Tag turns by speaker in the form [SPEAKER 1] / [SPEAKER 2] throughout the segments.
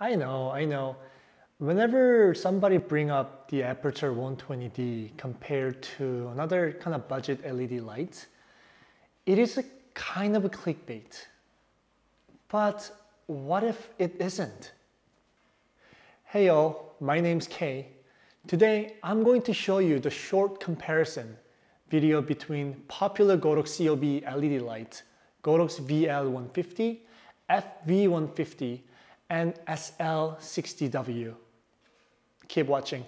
[SPEAKER 1] I know. Whenever somebody bring up the Aputure 120D compared to another kind of budget LED light, it is a kind of a clickbait. But what if it isn't? Hey y'all, my name's Kay. Today I'm going to show you the short comparison video between popular Godox COB LED light, Godox VL150, FV150, and SL60W. Keep watching.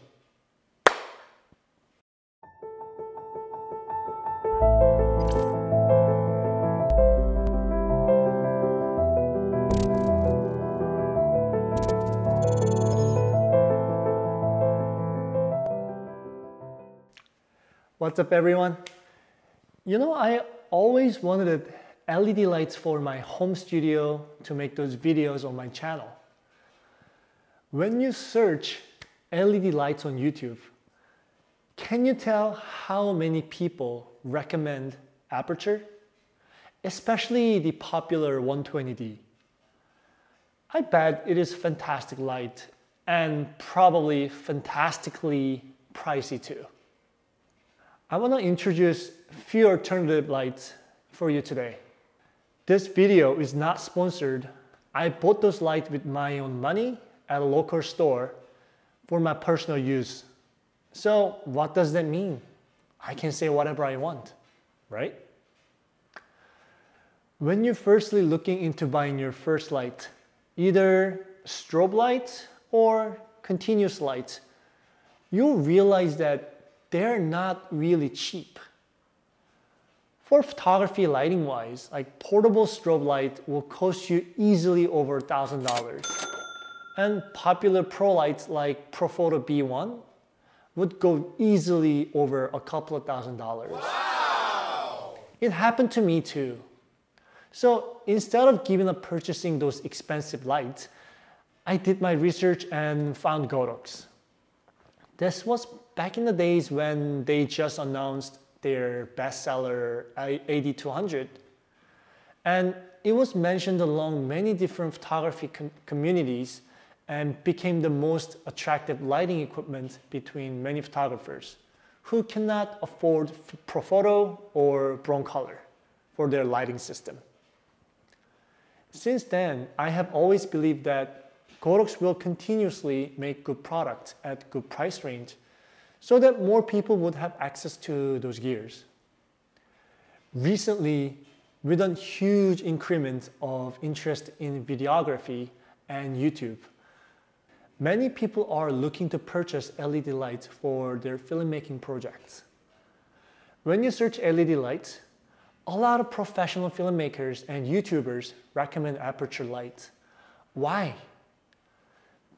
[SPEAKER 1] What's up everyone? I always wanted LED lights for my home studio to make those videos on my channel. When you search LED lights on YouTube, can you tell how many people recommend Aputure? Especially the popular 120D. I bet it is fantastic light and probably fantastically pricey too. I want to introduce a few alternative lights for you today. This video is not sponsored. I bought those lights with my own money at a local store for my personal use. So what does that mean? I can say whatever I want, right? When you're firstly looking into buying your first light, either strobe light or continuous light, you'll realize that they're not really cheap. For photography lighting wise, like portable strobe light will cost you easily over $1,000. And popular pro lights like Profoto B1 would go easily over a couple of $1,000s.
[SPEAKER 2] Wow!
[SPEAKER 1] It happened to me too. So instead of giving up purchasing those expensive lights, I did my research and found Godox. This was back in the days when they just announced their bestseller AD200. And it was mentioned along many different photography communities and became the most attractive lighting equipment between many photographers who cannot afford Profoto or Broncolor for their lighting system. Since then, I have always believed that Godox will continuously make good products at good price range so that more people would have access to those gears. Recently, with a huge increment of interest in videography and YouTube, many people are looking to purchase LED lights for their filmmaking projects. When you search LED lights, a lot of professional filmmakers and YouTubers recommend Aputure lights. Why?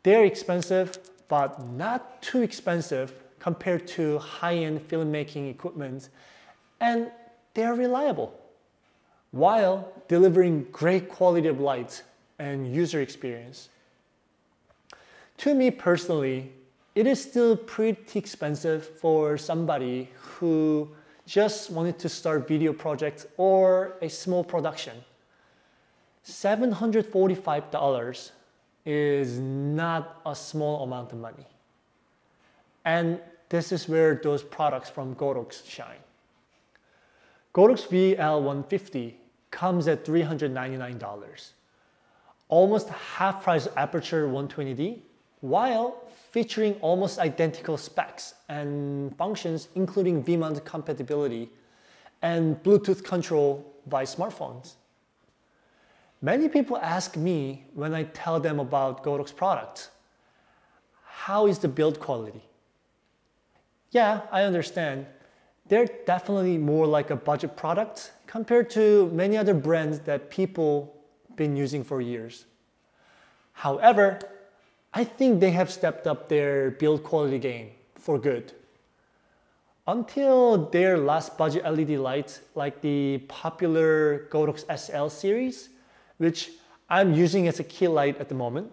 [SPEAKER 1] They're expensive, but not too expensive compared to high-end filmmaking equipment, and they're reliable, while delivering great quality of light and user experience. To me personally, it is still pretty expensive for somebody who just wanted to start video projects or a small production. $745 is not a small amount of money. And this is where those products from Godox shine. Godox VL150 comes at $399, almost half price of Aputure 120D, while featuring almost identical specs and functions including V-mount compatibility and Bluetooth control by smartphones. Many people ask me when I tell them about Godox products, how is the build quality? Yeah, I understand. They're definitely more like a budget product compared to many other brands that people been using for years. However, I think they have stepped up their build quality game for good. Until their last budget LED lights like the popular Godox SL series, which I'm using as a key light at the moment,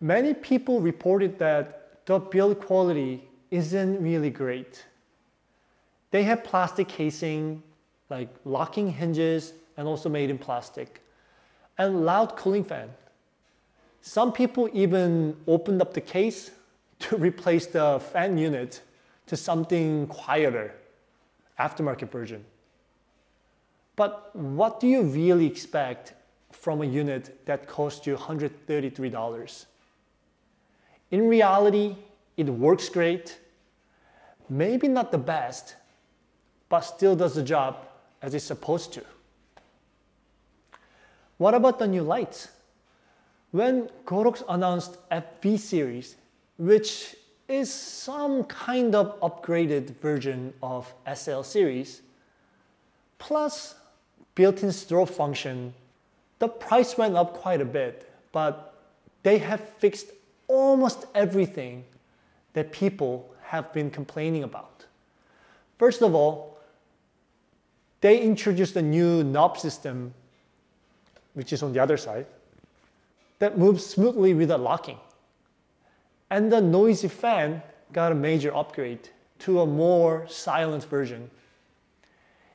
[SPEAKER 1] many people reported that the build quality isn't really great. They have plastic casing, like locking hinges and also made in plastic, and loud cooling fan. Some people even opened up the case to replace the fan unit to something quieter, aftermarket version. But what do you really expect from a unit that costs you $133? In reality, it works great, maybe not the best, but still does the job as it's supposed to. What about the new lights? When Godox announced FV series, which is some kind of upgraded version of SL series, plus built-in strobe function, the price went up quite a bit, but they have fixed almost everything that people have been complaining about. First of all, they introduced a new knob system, which is on the other side, that moves smoothly without locking. And the noisy fan got a major upgrade to a more silent version.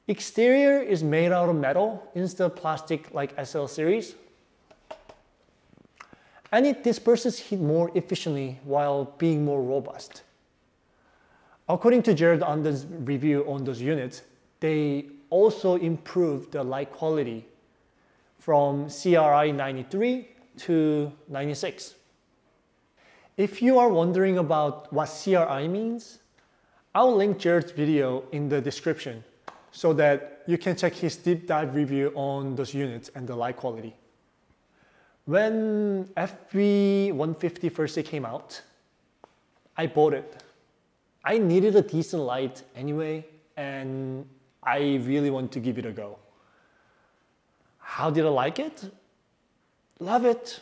[SPEAKER 1] Exterior is made out of metal instead of plastic like SL series. And it disperses heat more efficiently while being more robust. According to Gerald Undone's review on those units, they also improved the light quality from CRI 93 to 96. If you are wondering about what CRI means, I'll link Gerald's video in the description so that you can check his deep dive review on those units and the light quality. When FV150 first came out, I bought it. I needed a decent light anyway, and I really want to give it a go. How did I like it? Love it.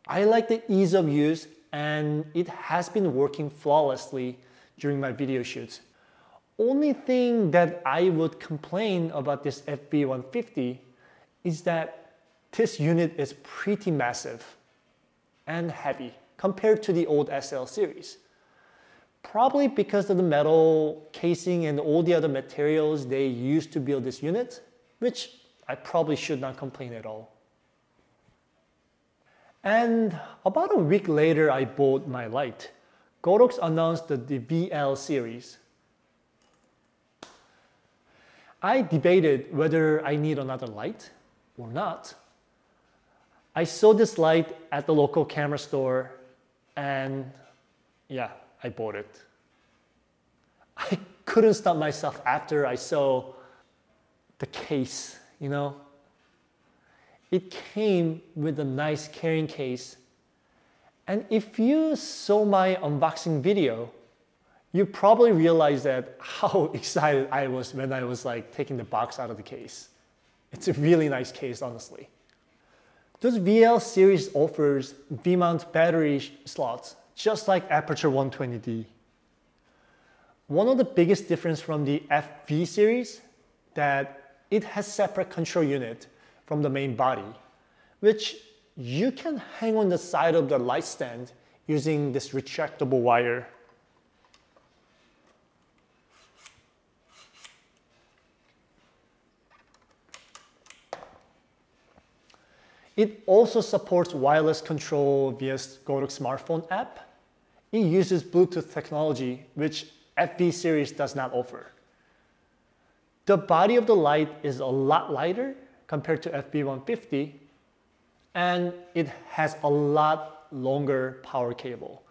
[SPEAKER 1] I like the ease of use, and it has been working flawlessly during my video shoots. Only thing that I would complain about this FV150 is that this unit is pretty massive and heavy compared to the old SL series. Probably because of the metal casing and all the other materials they used to build this unit, which I probably should not complain at all. And about a week later, I bought my light. Godox announced the VL series. I debated whether I need another light or not. I saw this light at the local camera store, and yeah, I bought it. I couldn't stop myself after I saw the case, you know. It came with a nice carrying case. And if you saw my unboxing video, you probably realized that how excited I was when I was like taking the box out of the case. It's a really nice case, honestly. Those VL series offers V-mount battery slots, just like Aputure 120D. One of the biggest difference from the FV series that it has separate control unit from the main body, which you can hang on the side of the light stand using this retractable wire. It also supports wireless control via Godox smartphone app. It uses Bluetooth technology, which FV series does not offer. The body of the light is a lot lighter compared to FV150, and it has a lot longer power cable.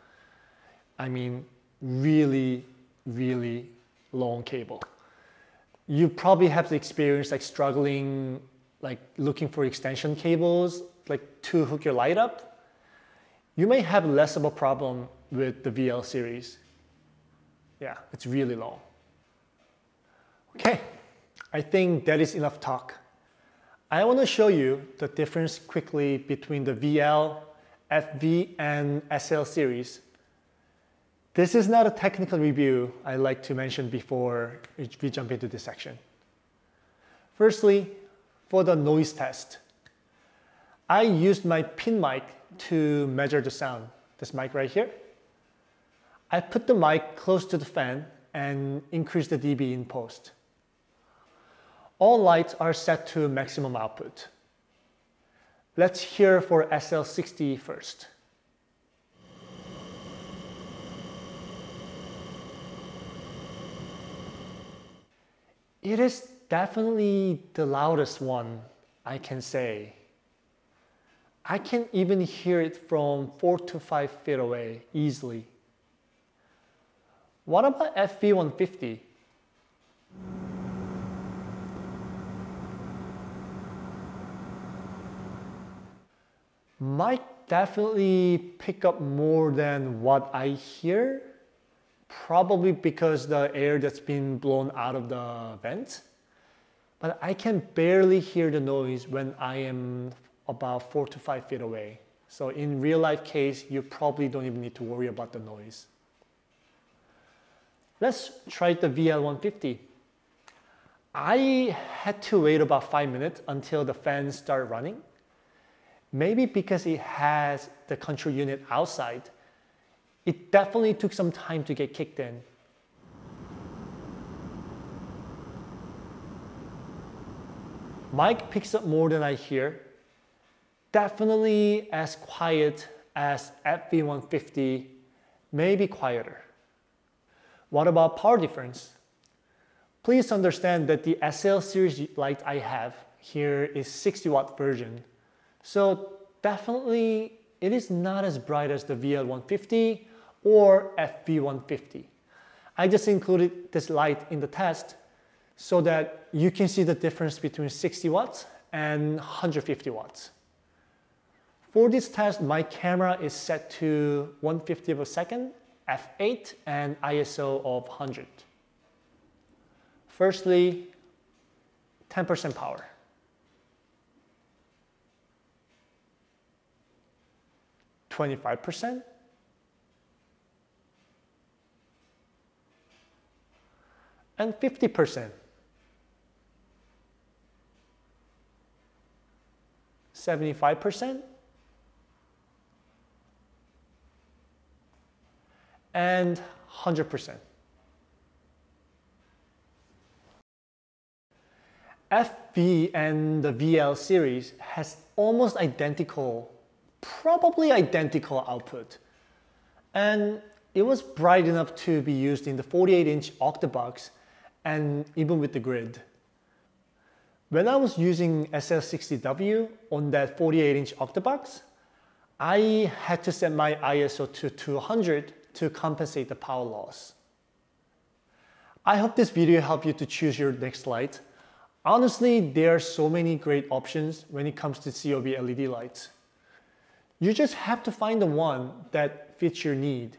[SPEAKER 1] I mean, really, really long cable. You probably have the experience like struggling, like looking for extension cables, like to hook your light up. You may have less of a problem with the VL series. Yeah, it's really long. Okay, I think that is enough talk. I want to show you the difference quickly between the VL, FV, and SL series. This is not a technical review I like to mention before we jump into this section. Firstly, for the noise test, I used my pin mic to measure the sound, this mic right here. I put the mic close to the fan and increased the dB in post. All lights are set to maximum output. Let's hear for SL60 first. It is definitely the loudest one, I can say. I can even hear it from 4 to 5 feet away easily. What about FV150? Might definitely pick up more than what I hear, probably because the air that's been blown out of the vent. But I can barely hear the noise when I am about 4 to 5 feet away. So in real life case, you probably don't even need to worry about the noise. Let's try the VL150. I had to wait about 5 minutes until the fans start running. Maybe because it has the control unit outside, it definitely took some time to get kicked in. Mic picks up more than I hear. Definitely as quiet as FV150, maybe quieter. What about power difference? Please understand that the SL series light I have here is 60 watt version. So definitely it is not as bright as the VL150 or FV150. I just included this light in the test so that you can see the difference between 60 watts and 150 watts. For this test, my camera is set to 1/50 of a second, f8, and ISO of 100. Firstly, 10% power. %, and 50%, 75%, and 100%. FV and the VL series has almost identical, probably identical output. And it was bright enough to be used in the 48-inch Octabox and even with the grid. When I was using SL60W on that 48-inch Octabox, I had to set my ISO to 200 to compensate the power loss. I hope this video helped you to choose your next light. Honestly, there are so many great options when it comes to COB LED lights. You just have to find the one that fits your need.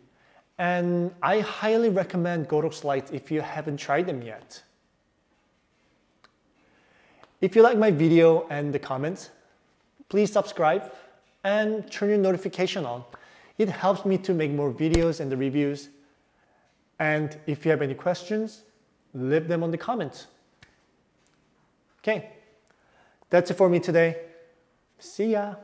[SPEAKER 1] And I highly recommend Godox lights if you haven't tried them yet. If you like my video and the comments, please subscribe and turn your notification on. It helps me to make more videos and the reviews. And if you have any questions, leave them on the comments. Okay, that's it for me today. See ya.